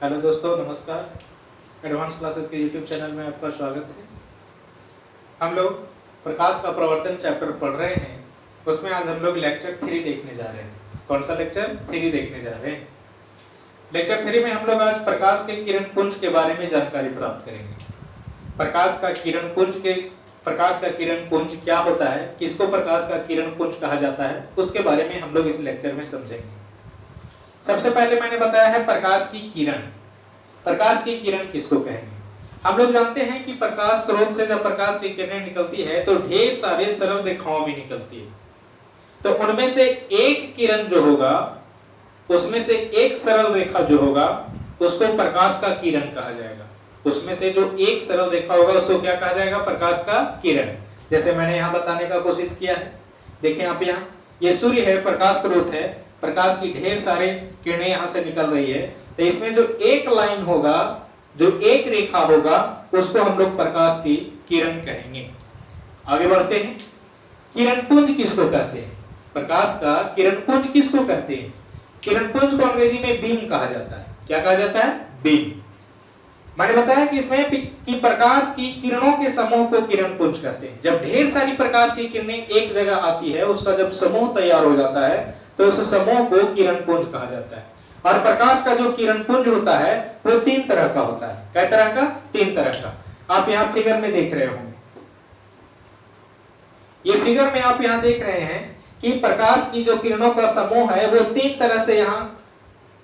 Hello दोस्तों, नमस्कार। Advance classes के यूट्यूब चैनल में आपका स्वागत है। हम लोग प्रकाश का प्रवर्तन चैप्टर पढ़ रहे हैं। उसमें आज हम लोग लेक्चर 3 देखने जा रहे हैं। कौन सा लेक्चर 3 देखने जा रहे हैं? लेक्चर 3 में हम लोग आज प्रकाश के किरण पुंज के बारे में जानकारी प्राप्त करेंगे। प्रकाश का किरण पुंज क्या होता है, किसको प्रकाश का किरण पुंज कहा जाता है, उसके बारे में हम लोग इस लेक्चर में समझेंगे। सबसे पहले मैंने बताया है प्रकाश की किरण। प्रकाश की किरण किसको कहेंगे? हम लोग जानते हैं कि प्रकाश स्रोत से जब प्रकाश की किरणें निकलती है तो ढेर सारे सरल रेखाओं में निकलती है। तो उनमें से एक किरण जो होगा, उसमें से एक सरल रेखा जो होगा, उसको प्रकाश का किरण कहा जाएगा। उसमें से जो एक सरल रेखा होगा उसको क्या कहा जाएगा? प्रकाश का किरण। जैसे मैंने यहाँ बताने का कोशिश किया है। देखिए आप यहाँ, ये सूर्य है, प्रकाश स्रोत है, प्रकाश की ढेर सारे किरणें यहाँ से निकल रही है। तो इसमें जो एक लाइन होगा, जो एक रेखा होगा, उसको हम लोग प्रकाश की किरण कहेंगे। आगे बढ़ते हैं। किरण पुंज किसको कहते हैं? प्रकाश का किरण पुंज किसको कहते हैं? किरण पुंज को अंग्रेजी में बीम कहा जाता है। क्या कहा जाता है? बीम। मैंने बताया कि इसमें कि प्रकाश की किरणों के समूह को किरण पुंज कहते हैं। जब ढेर सारी प्रकाश की किरणें एक जगह आती है, उसका जब समूह तैयार हो जाता है तो उस समूह को किरण पुंज कहा जाता है। और प्रकाश का जो किरण पुंज होता है वो 3 तरह का होता है। कै तरह का? 3 तरह का। आप यहाँ फिगर में देख रहे होंगे। ये फिगर में आप यहाँ देख रहे हैं कि प्रकाश की जो किरणों का समूह है वो 3 तरह से यहाँ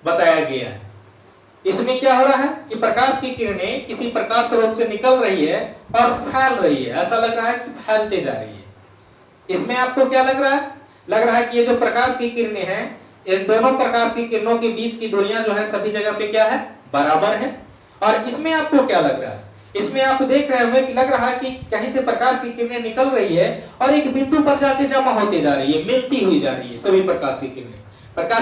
बताया गया है। इसमें क्या हो रहा है कि प्रकाश की किरणें किसी प्रकाश स्रोत से निकल रही है और फैल रही है। ऐसा लग रहा है कि फैलते जा रही है। इसमें आपको क्या लग रहा है? लग रहा है कि ये जो प्रकाश की किरणें हैं, इन दोनों प्रकाश की किरणों के बीच की दूरियां जो है सभी जगह पे क्या है? बराबर है। और इसमें आपको क्या लग रहा है? इसमें आप देख रहे होंगे कि लग रहा है कि कहीं से प्रकाश की किरणें निकल रही है और एक बिंदु पर जाके जमा होती जा रही है, मिलती हुई जा रही है। सभी प्रकाश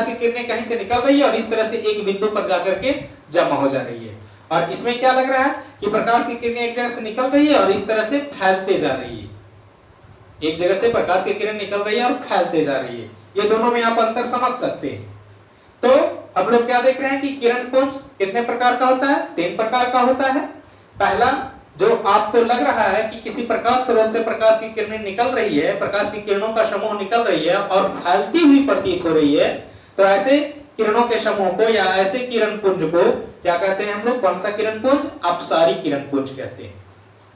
की किरणें कहीं से निकल रही है और इस तरह से एक बिंदु पर जाकर के जमा हो जा रही है। और इसमें क्या लग रहा है कि प्रकाश की किरणें एक जगह से निकल रही है और इस तरह से फैलते जा रही है। एक जगह से प्रकाश की किरण निकल रही है और फैलते जा रही है। ये दोनों में आप अंतर समझ सकते हैं। तो हम लोग क्या देख रहे हैं कि किरण पुंज कितने प्रकार का होता है? 3 प्रकार का होता है। पहला, जो आपको लग रहा है कि किसी प्रकाश स्रोत से प्रकाश की किरणें निकल रही है, प्रकाश की किरणों का समूह निकल रही है और फैलती हुई प्रतीत हो रही है, तो ऐसे किरणों के समूह को या ऐसे किरण पुंज को क्या कहते हैं हम लोग? कौन सा किरण पुंज? अपसारी किरण पुंज कहते हैं।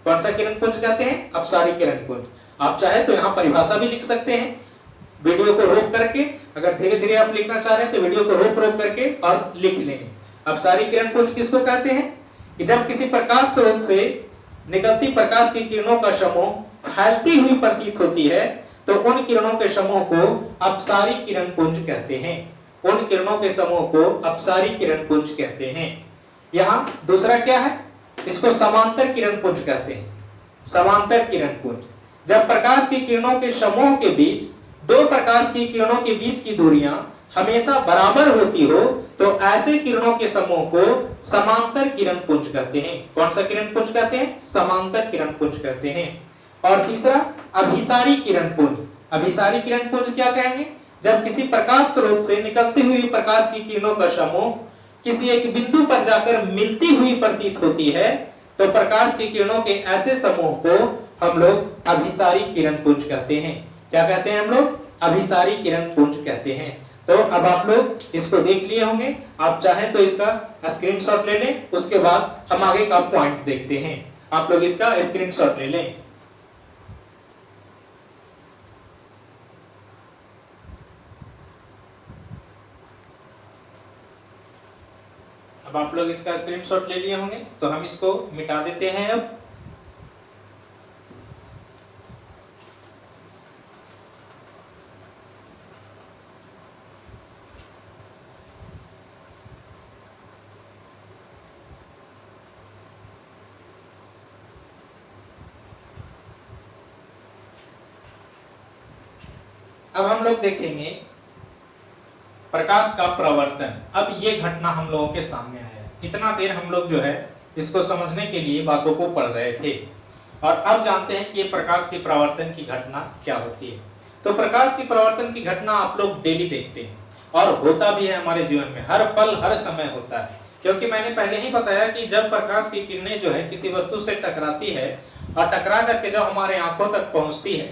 कौन सा किरण पुंज कहते हैं? अपसारी किरण पुंज। आप चाहे तो यहाँ परिभाषा भी लिख सकते हैं, वीडियो को रोक करके। अगर धीरे धीरे आप लिखना चाह रहे हैं तो वीडियो को रोक करके और लिख लेंगे। अपसारी किरण पुंज किसको कहते हैं? कि जब किसी प्रकाश स्रोत से निकलती प्रकाश की किरणों का समूह फैलती हुई प्रतीत होती है तो उन किरणों के समूह को अपसारी किरण पुंज कहते हैं। उन किरणों के समूह को अपसारी किरण पुंज कहते हैं। यहाँ दूसरा क्या है? इसको समांतर किरण पुंज कहते हैं। समांतर किरण पुंज, जब प्रकाश की किरणों के समूह के बीच दो प्रकाश की किरणों के बीच की दूरियां हमेशा बराबर होती हो तो ऐसे किरणों के समूह को समांतर किरण पुंज कहते हैं। कौन सा किरण पुंज कहते हैं? समांतर किरण पुंज कहते हैं। और तीसरा, अभिसारी किरण पुंज। अभिसारी किरण पुंज क्या कहेंगे? जब किसी प्रकाश स्रोत से निकलती हुई प्रकाश की किरणों का समूह किसी एक बिंदु पर जाकर मिलती हुई प्रतीत होती है तो प्रकाश की किरणों के ऐसे समूह को हम लोग अभिसारी किरण पुंज कहते हैं। क्या कहते हैं हम लोग? अभिसारी किरण पुंज कहते हैं। तो अब आप लोग इसको देख लिए होंगे। आप चाहें तो इसका स्क्रीनशॉट ले लें, उसके बाद हम आगे का पॉइंट देखते हैं। आप लोग इसका स्क्रीनशॉट ले लें। अब आप लोग इसका स्क्रीनशॉट ले लिए होंगे तो हम इसको मिटा देते हैं। अब हम लोग देखेंगे प्रकाश का प्रवर्तन। अब ये घटना हम लोगों के सामने आया है। इतना देर हम लोग जो है इसको समझने के लिए बातों को पढ़ रहे थे और अब जानते हैं कि ये प्रकाश की प्रवर्तन की घटना क्या होती है। तो प्रकाश की प्रवर्तन की घटना आप लोग डेली देखते हैं और होता भी है हमारे जीवन में, हर पल हर समय होता है। क्योंकि मैंने पहले ही बताया कि जब प्रकाश की किरणें जो है किसी वस्तु से टकराती है और टकरा करके जब हमारे आंखों तक पहुंचती है,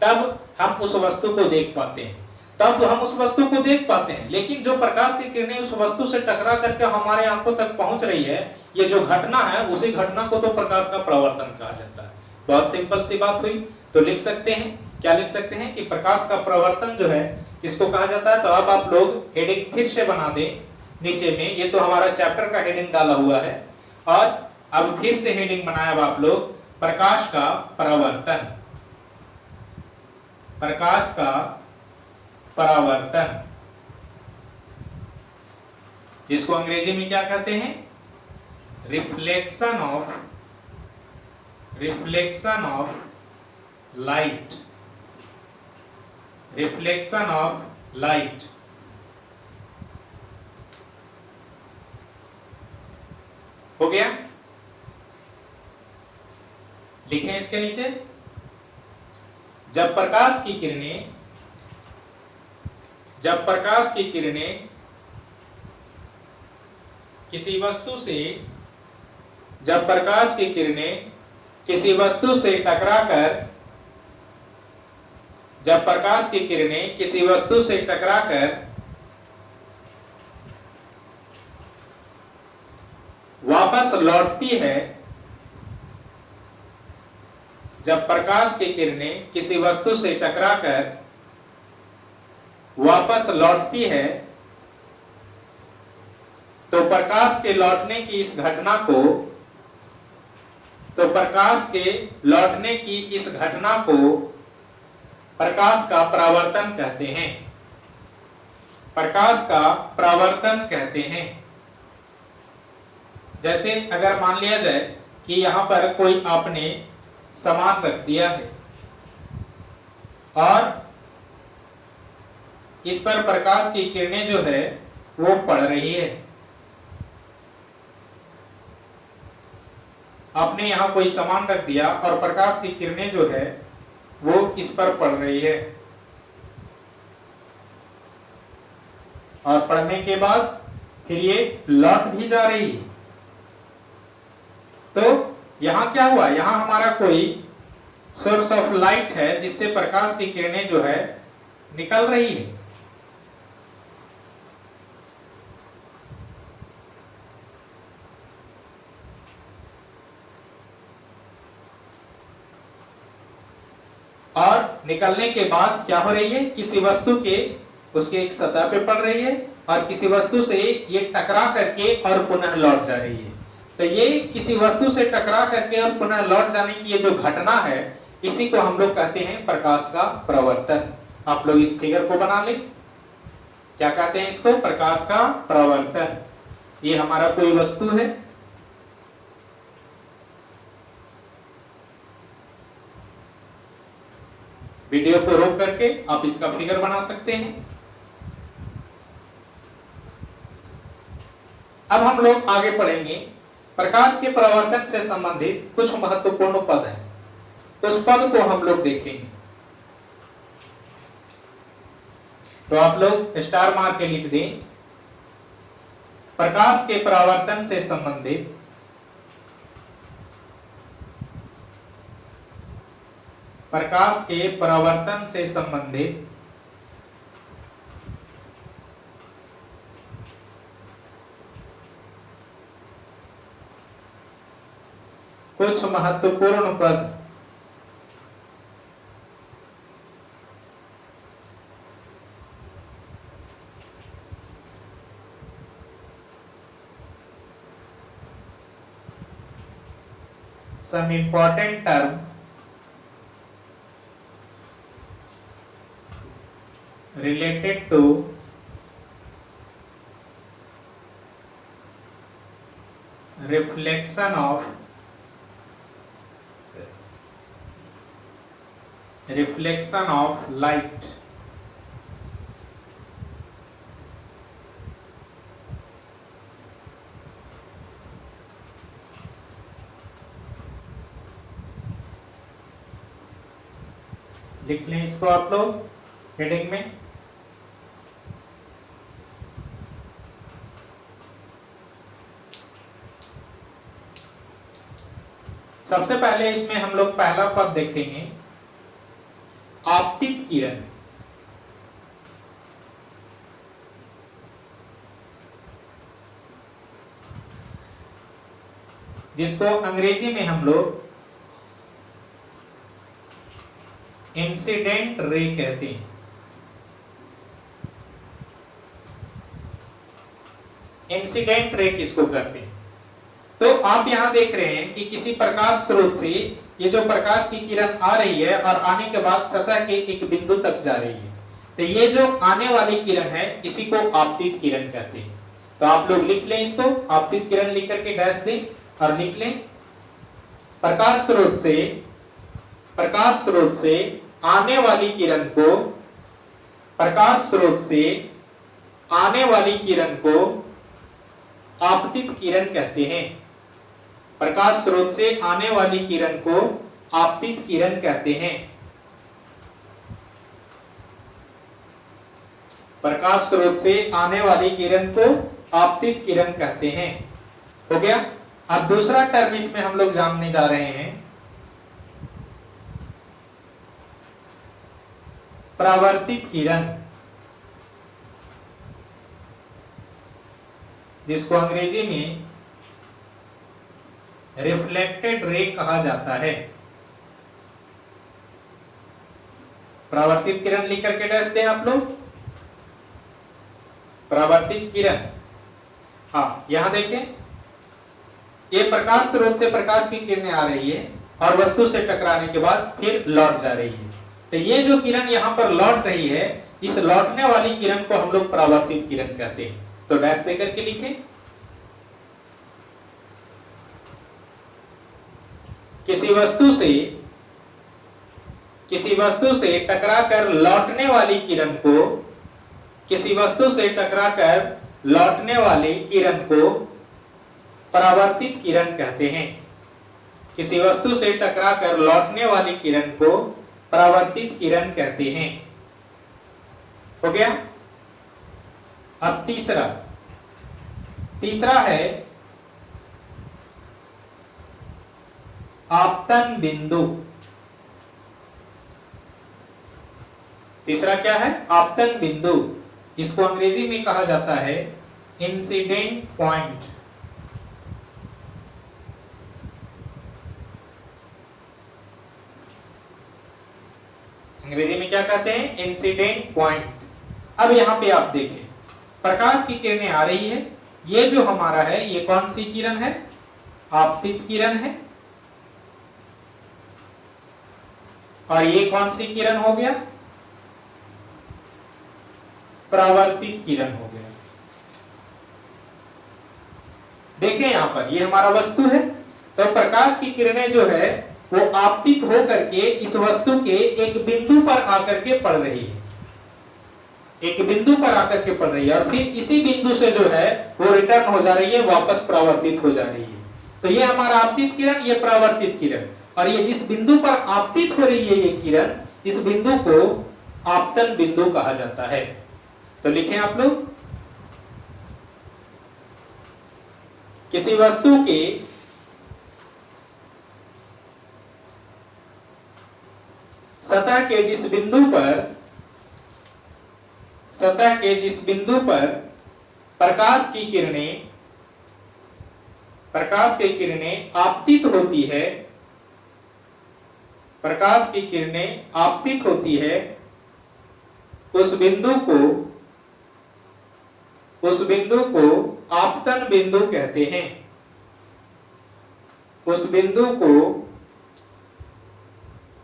तब हम उस वस्तु को देख पाते हैं, तब हम उस वस्तु को देख पाते हैं। लेकिन जो प्रकाश की किरणें उस वस्तु से टकरा करके हमारे आंखों तक पहुंच रही है, ये जो घटना है, उसी घटना को तो प्रकाश का परावर्तन कहा जाता है। बहुत सिंपल सी बात हुई। तो लिख सकते हैं, क्या लिख सकते हैं कि प्रकाश का परावर्तन जो है किसको कहा जाता है। तो अब आप लोग हेडिंग फिर से बना दें नीचे में, ये तो हमारा चैप्टर का हेडिंग डाला हुआ है, और अब फिर से हेडिंग बनाया आप लोग, प्रकाश का परावर्तन, प्रकाश का परावर्तन, जिसको अंग्रेजी में क्या कहते हैं, reflection of light, reflection of light. हो गया, लिखें इसके नीचे, जब प्रकाश की किरणें किसी वस्तु से, जब प्रकाश की किरणें किसी वस्तु से टकराकर, जब प्रकाश की किरणें किसी वस्तु से टकराकर वापस लौटती है, जब प्रकाश की किरणें किसी वस्तु से टकराकर वापस लौटती है, तो प्रकाश के लौटने की इस घटना को, तो प्रकाश के लौटने की इस घटना को प्रकाश का परावर्तन कहते हैं, प्रकाश का परावर्तन कहते हैं। जैसे अगर मान लिया जाए कि यहां पर कोई आपने सामान रख दिया है और इस पर प्रकाश की किरणें जो है वो पड़ रही है। आपने यहां कोई सामान रख दिया और प्रकाश की किरणें जो है वो इस पर पड़ रही है, और पड़ने के बाद फिर ये लौट भी जा रही है। तो यहां क्या हुआ, यहां हमारा कोई सोर्स ऑफ लाइट है जिससे प्रकाश की किरणें जो है निकल रही है। और निकलने के बाद क्या हो रही है, किसी वस्तु के उसके एक सतह पे पड़ रही है और किसी वस्तु से ये टकरा करके और पुनः लौट जा रही है। तो ये किसी वस्तु से टकरा करके और पुनः लौट जाने की ये जो घटना है, इसी को हम लोग कहते हैं प्रकाश का परावर्तन। आप लोग इस फिगर को बना लें, क्या कहते हैं इसको, प्रकाश का परावर्तन। ये हमारा कोई वस्तु है, वीडियो को रोक करके आप इसका फिगर बना सकते हैं। अब हम लोग आगे पढ़ेंगे, प्रकाश के परावर्तन से संबंधित कुछ महत्वपूर्ण पद हैं, उस पद को हम लोग देखेंगे। तो आप लोग स्टार मार के लिख दें, प्रकाश के परावर्तन से संबंधित प्रकाश के परावर्तन से संबंधित कुछ महत्वपूर्ण पद। Some important term related to reflection of light। लिख लें इसको आप लोग हेडिंग में। सबसे पहले इसमें हम लोग पहला पद देखेंगे, आपतित किरण। जिसको अंग्रेजी में हम लोग इंसिडेंट रे कहते हैं। इंसिडेंट रे किसको कहते हैं? तो आप यहां देख रहे हैं कि किसी प्रकाश स्रोत से ये जो प्रकाश की किरण आ रही है और आने के बाद सतह के एक बिंदु तक जा रही है, तो ये जो आने वाली किरण है इसी को आपतित किरण कहते हैं। तो आप लोग लिख लें इसको, आपतित किरण लिख करके डैश दें और लिख लें, प्रकाश स्रोत से आने वाली किरण को, प्रकाश स्रोत से आने वाली किरण को आपतित किरण कहते हैं। प्रकाश स्रोत से आने वाली किरण को आपतित किरण कहते हैं। प्रकाश स्रोत से आने वाली किरण को आपतित किरण कहते हैं। हो गया। अब दूसरा टर्म इसमें हम लोग जानने जा रहे हैं, परावर्तित किरण, जिसको अंग्रेजी में रिफ्लेक्टेड रे कहा जाता है। परावर्तित किरण लिख करके डैश दें आप लोग, परावर्तित किरण। हाँ, यहां देखें, ये प्रकाश स्रोत से प्रकाश की किरणें आ रही है और वस्तु से टकराने के बाद फिर लौट जा रही है। तो ये जो किरण यहाँ पर लौट रही है, इस लौटने वाली किरण को हम लोग परावर्तित किरण कहते हैं। तो डैश देकर के लिखें, किसी वस्तु से टकराकर लौटने वाली किरण को, किसी वस्तु से टकराकर लौटने वाली किरण को परावर्तित किरण कहते हैं। किसी वस्तु से टकराकर लौटने वाली किरण को परावर्तित किरण कहते हैं। हो गया। अब तीसरा है आपतन बिंदु। तीसरा क्या है? आपतन बिंदु। इसको अंग्रेजी में कहा जाता है इंसिडेंट पॉइंट। अंग्रेजी में क्या कहते हैं? Incident point. अब यहां पे आप देखें, प्रकाश की किरणें आ रही है, ये जो हमारा है ये कौन सी किरण है? आपतित किरण है। और ये कौन सी किरण हो गया? परावर्तित किरण हो गया। देखें यहां पर, ये हमारा वस्तु है, तो प्रकाश की किरणें जो है वो आपतित होकर के इस वस्तु के एक बिंदु पर आकर के पड़ रही है, एक बिंदु पर आकर के पड़ रही है और फिर इसी बिंदु से जो है वो रिटर्न हो जा रही है, वापस परावर्तित हो जा रही है। तो ये हमारा आपतित किरण, ये परावर्तित किरण, और ये जिस बिंदु पर आपतित हो रही है ये किरण, इस बिंदु को आपतन बिंदु कहा जाता है। तो लिखें आप लोग, किसी वस्तु के सतह के जिस बिंदु पर प्रकाश की किरणें आपतित होती है, प्रकाश की किरणें आपतित होती है, उस बिंदु को आपतन बिंदु कहते हैं। उस बिंदु को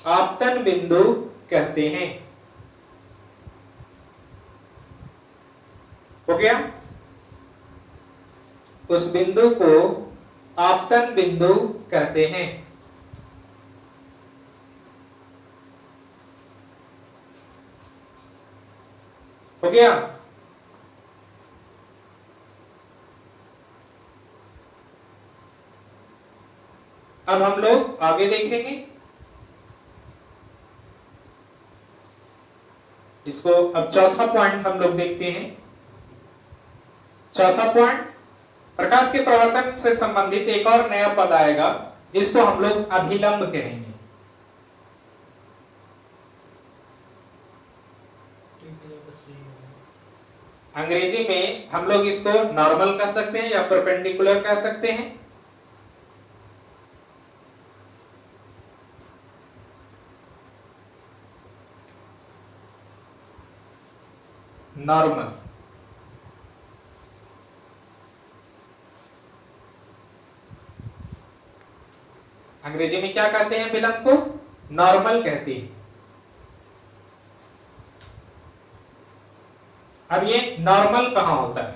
आपतन बिंदु कहते हैं। हो गया। उस बिंदु को आपतन बिंदु कहते हैं। हो गया। अब हम लोग आगे देखेंगे इसको। अब चौथा पॉइंट हम लोग देखते हैं। चौथा पॉइंट, प्रकाश के प्रवर्तन से संबंधित एक और नया पद आएगा जिसको हम लोग अभिलंब कहेंगे। अंग्रेजी में हम लोग इसको नॉर्मल कह सकते हैं या परपेंडिकुलर कह सकते हैं। नॉर्मल, अंग्रेजी में क्या कहते हैं विलंब को? नॉर्मल कहते हैं। अब ये नॉर्मल कहां होता है?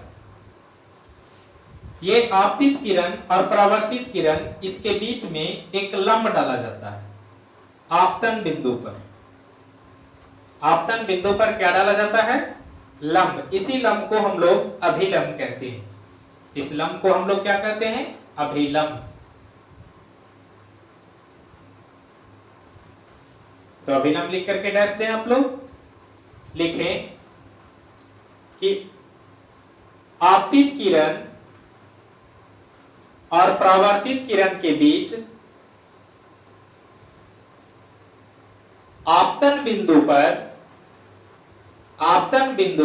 ये आपतित किरण और परावर्तित किरण, इसके बीच में एक लंब डाला जाता है आपतन बिंदु पर। आपतन बिंदु पर क्या डाला जाता है? लंब। इसी लंब को हम लोग अभिलंब कहते हैं। इस लंब को हम लोग क्या कहते हैं? अभिलंब। तो अभिलंब लिख करके डैश दें आप लोग। लिखें कि आपतित किरण और परावर्तित किरण के बीच आपतन बिंदु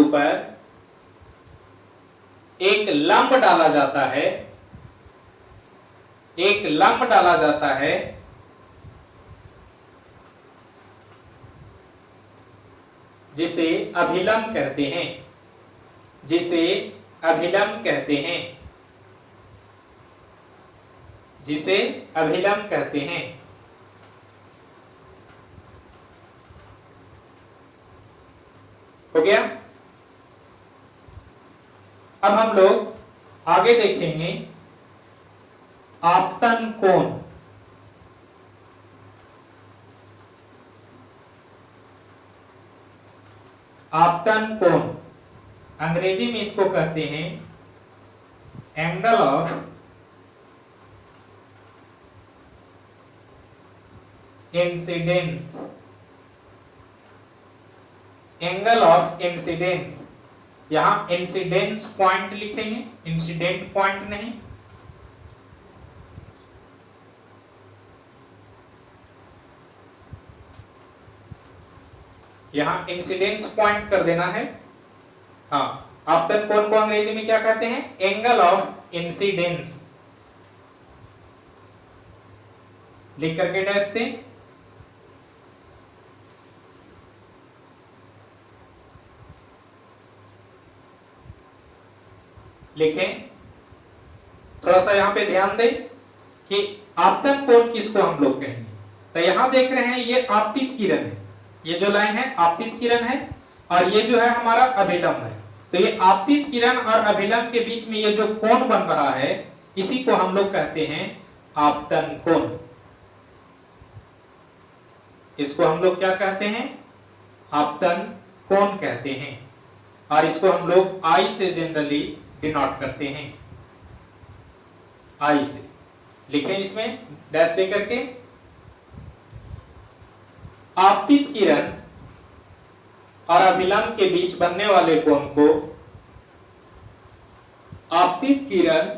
पर एक लंब डाला जाता है, एक लंब डाला जाता है जिसे अभिलंब कहते हैं, जिसे अभिलंब कहते हैं, जिसे अभिलंब कहते हैं। हो गया? अब हम लोग आगे देखेंगे आपतन कोण। आपतन कोण अंग्रेजी में इसको कहते हैं angle of incidence. Angle of incidence, यहां इंसिडेंस पॉइंट लिखेंगे, इंसिडेंट पॉइंट नहीं। यहां इंसिडेंस पॉइंट कर देना है। हाँ, आपतन कोण को अंग्रेजी में क्या कहते हैं? Angle of incidence. लिख करके डैश दें। लिखें। थोड़ा सा यहां पे ध्यान दें कि आपतन कोण किसको हम लोग कहेंगे। तो यहां देख रहे हैं ये आपतित किरण है, ये जो लाइन है आपतित किरण है, और ये जो है हमारा अभिलंब है। तो ये आपतित किरण और अभिलंब के बीच में ये जो कोण बन रहा है, इसी को हम लोग कहते हैं आपतन कोण। इसको हम लोग क्या कहते हैं? आपतन कोण कहते हैं। और इसको हम लोग आई से जनरली डिनोट करते हैं, आई से। लिखें इसमें डैश दे करके। आपतित किरण और अभिलंब के बीच बनने वाले कोण को, आपतित किरण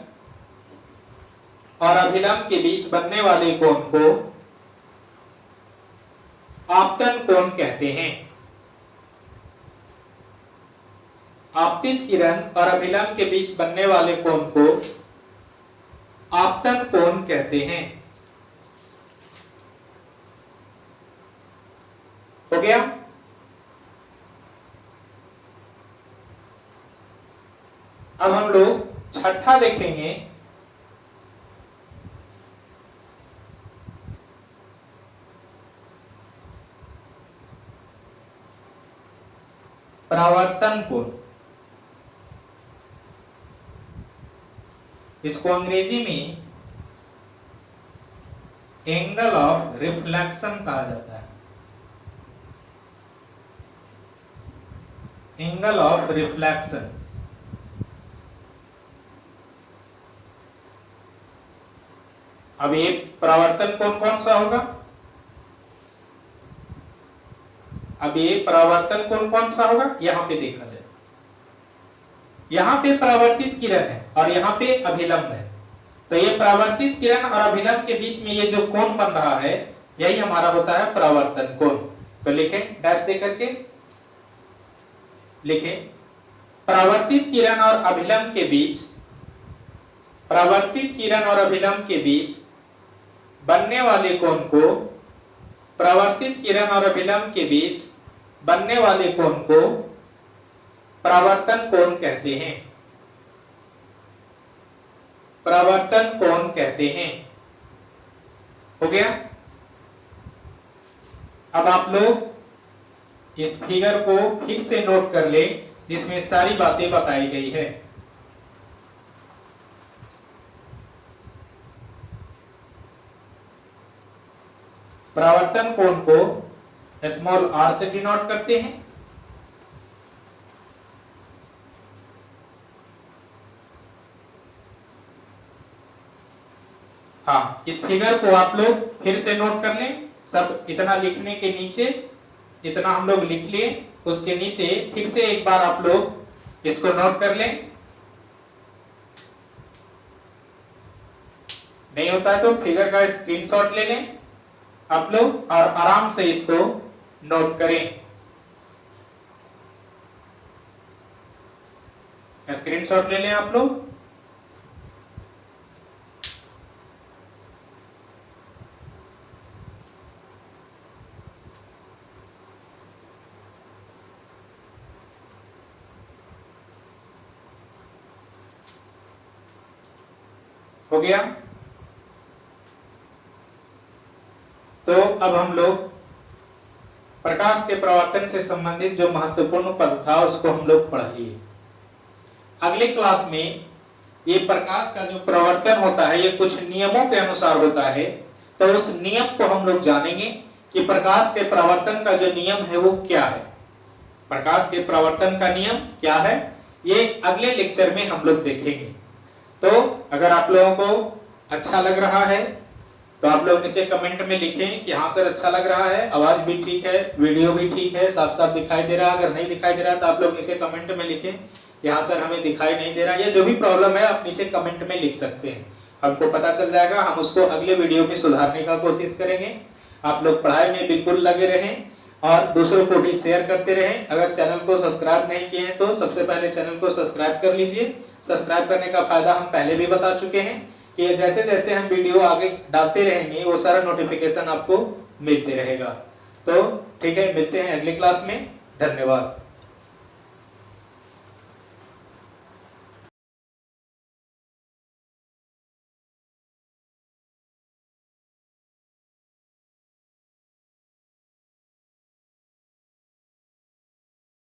और अभिलंब के बीच बनने वाले कोण को आपतन कोण कहते हैं। आपतित किरण और अभिलंब के बीच बनने वाले कोण को आपतन कोण कहते हैं। हो गया? अब हम लोग छठा देखेंगे। परावर्तन कोण। इसको अंग्रेजी में एंगल ऑफ रिफ्लेक्शन कहा जाता है। Angle of reflection. अब ये परावर्तन कोण कौन सा होगा? अब ये परावर्तन कोण कौन सा होगा? यहां पे देखा जाए, यहां पे परावर्तित किरण है और यहां पे अभिलंब है। तो ये परावर्तित किरण और अभिलंब के बीच में ये जो कोण बन रहा है यही हमारा होता है परावर्तन कोण। तो लिखें डैश दे करके, लिखें परावर्तित किरण और अभिलंब के बीच, परावर्तित किरण और अभिलंब के बीच बनने वाले कोण को, परावर्तित किरण और अभिलंब के बीच बनने वाले कोण को परावर्तन कोण कहते हैं, परावर्तन कोण कहते हैं। हो गया। अब आप लोग इस फिगर को फिर से नोट कर ले जिसमें सारी बातें बताई गई है। परावर्तन कोण को स्मॉल r से डिनोट करते हैं। हाँ, इस फिगर को आप लोग फिर से नोट कर लें। सब इतना लिखने के नीचे, इतना हम लोग लिख लिए, उसके नीचे फिर से एक बार आप लोग इसको नोट कर लें। नहीं होता है तो फिगर का स्क्रीनशॉट ले लें आप लोग और आराम से इसको नोट करें। स्क्रीनशॉट ले लें आप लोग। हो गया। तो अब हम लोग प्रकाश के परावर्तन से संबंधित जो महत्वपूर्ण पद था उसको हम लोग पढ़ लिए। अगले क्लास में ये प्रकाश का जो परावर्तन होता है ये कुछ नियमों के अनुसार होता है, तो उस नियम को हम लोग जानेंगे कि प्रकाश के परावर्तन का जो नियम है वो क्या है। प्रकाश के परावर्तन का नियम क्या है ये अगले लेक्चर में हम लोग देखेंगे। तो अगर आप लोगों को अच्छा लग रहा है तो आप लोग नीचे कमेंट में लिखें कि हाँ सर अच्छा लग रहा है, आवाज भी ठीक है, वीडियो भी ठीक है, साफ साफ दिखाई दे रहा है। अगर नहीं दिखाई दे रहा तो आप लोग नीचे कमेंट में लिखें कि हाँ सर हमें दिखाई नहीं दे रहा। या जो भी प्रॉब्लम है आप नीचे कमेंट में लिख सकते हैं, हमको पता चल जाएगा, हम उसको अगले वीडियो में सुधारने का कोशिश करेंगे। आप लोग पढ़ाई में बिल्कुल लगे रहें और दूसरों को भी शेयर करते रहें। अगर चैनल को सब्सक्राइब नहीं किए हैं तो सबसे पहले चैनल को सब्सक्राइब कर लीजिए। सब्सक्राइब करने का फायदा हम पहले भी बता चुके हैं कि जैसे जैसे हम वीडियो आगे डालते रहेंगे वो सारा नोटिफिकेशन आपको मिलते रहेगा। तो ठीक है, मिलते हैं अगली क्लास में। धन्यवाद।